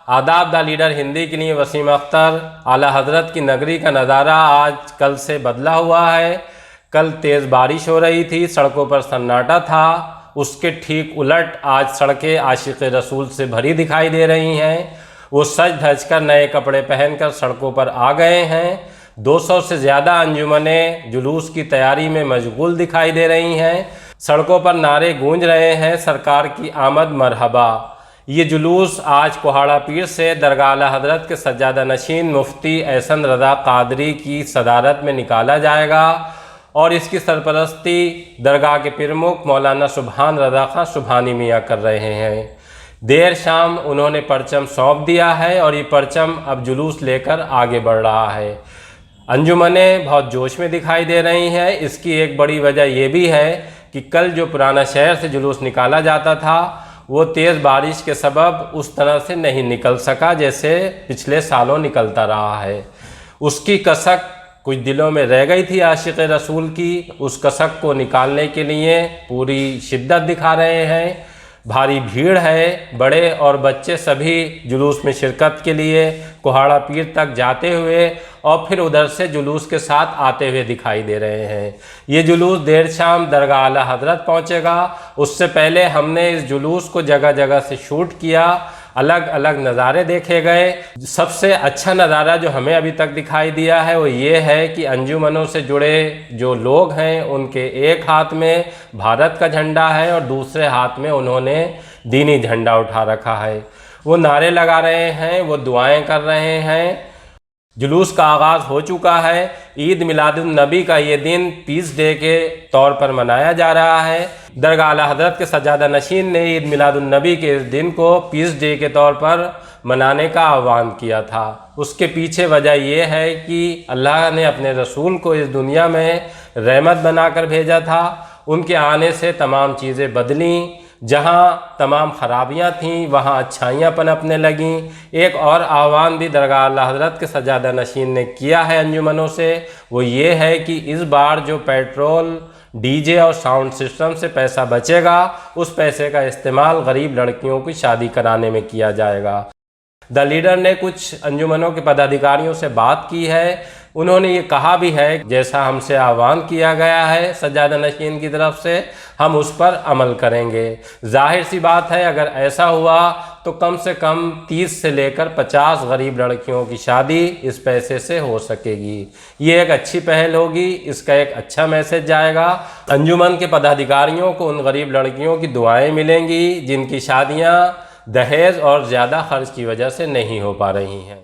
आदाब the leader Hindi के लिए वसीम अख्तर। आला हज़रत की नगरी का नज़ारा आज कल से बदला हुआ है। कल तेज़ बारिश हो रही थी, सड़कों पर सन्नाटा था। उसके ठीक उलट आज सड़कें आशिक़ रसूल से भरी दिखाई दे रही हैं। वो सज धज कर नए कपड़े पहनकर सड़कों पर आ गए हैं। 200 से ज़्यादा अंजुमनें जुलूस की तैयारी में मशगूल दिखाई दे रही हैं। सड़कों पर नारे गूंज रहे हैं, सरकार की आमद मरहबा। ये जुलूस आज कोहाड़ा पीर से दरगाह आला हज़रत के सज्जादा नशीन मुफ्ती एहसन रज़ा क़ादरी की सदारत में निकाला जाएगा और इसकी सरपरस्ती दरगाह के प्रमुख मौलाना सुबहान रज़ा खां सुबहानी मियाँ कर रहे हैं। देर शाम उन्होंने परचम सौंप दिया है और ये परचम अब जुलूस लेकर आगे बढ़ रहा है। अंजुमनें बहुत जोश में दिखाई दे रही हैं। इसकी एक बड़ी वजह यह भी है कि कल जो पुराना शहर से जुलूस निकाला जाता था वो तेज़ बारिश के सबब उस तरह से नहीं निकल सका जैसे पिछले सालों निकलता रहा है। उसकी कसक कुछ दिलों में रह गई थी आशिक़ रसूल की। उस कसक को निकालने के लिए पूरी शिद्दत दिखा रहे हैं। भारी भीड़ है, बड़े और बच्चे सभी जुलूस में शिरकत के लिए कोहाड़ा पीर तक जाते हुए और फिर उधर से जुलूस के साथ आते हुए दिखाई दे रहे हैं। ये जुलूस देर शाम दरगाह आला हज़रत पहुँचेगा। उससे पहले हमने इस जुलूस को जगह जगह से शूट किया, अलग अलग नज़ारे देखे गए। सबसे अच्छा नज़ारा जो हमें अभी तक दिखाई दिया है वो ये है कि अंजुमनों से जुड़े जो लोग हैं उनके एक हाथ में भारत का झंडा है और दूसरे हाथ में उन्होंने दीनी झंडा उठा रखा है। वो नारे लगा रहे हैं, वो दुआएं कर रहे हैं। जुलूस का आगाज़ हो चुका है। ईद मिलादुन नबी का ये दिन पीस डे के तौर पर मनाया जा रहा है। दरगाह आला हज़रत के सज्जादा नशीन ने ईद मिलादुन नबी के इस दिन को पीस डे के तौर पर मनाने का आह्वान किया था। उसके पीछे वजह यह है कि अल्लाह ने अपने रसूल को इस दुनिया में रहमत बनाकर भेजा था। उनके आने से तमाम चीज़ें बदलीं। जहाँ तमाम खराबियाँ थीं वहाँ अच्छाइयाँ पनपने लगीं। एक और आह्वान भी दरगाह आला हज़रत के सज्जादा नशीन ने किया है अंजुमनों से, वो ये है कि इस बार जो पेट्रोल, डीजे और साउंड सिस्टम से पैसा बचेगा उस पैसे का इस्तेमाल गरीब लड़कियों की शादी कराने में किया जाएगा। द लीडर ने कुछ अंजुमनों के पदाधिकारियों से बात की है। उन्होंने ये कहा भी है जैसा हमसे आह्वान किया गया है सज्जादा नशीन की तरफ से हम उस पर अमल करेंगे। जाहिर सी बात है अगर ऐसा हुआ तो कम से कम 30 से लेकर 50 गरीब लड़कियों की शादी इस पैसे से हो सकेगी। ये एक अच्छी पहल होगी, इसका एक अच्छा मैसेज जाएगा। अंजुमन के पदाधिकारियों को उन गरीब लड़कियों की दुआएं मिलेंगी जिनकी शादियां दहेज और ज़्यादा खर्च की वजह से नहीं हो पा रही हैं।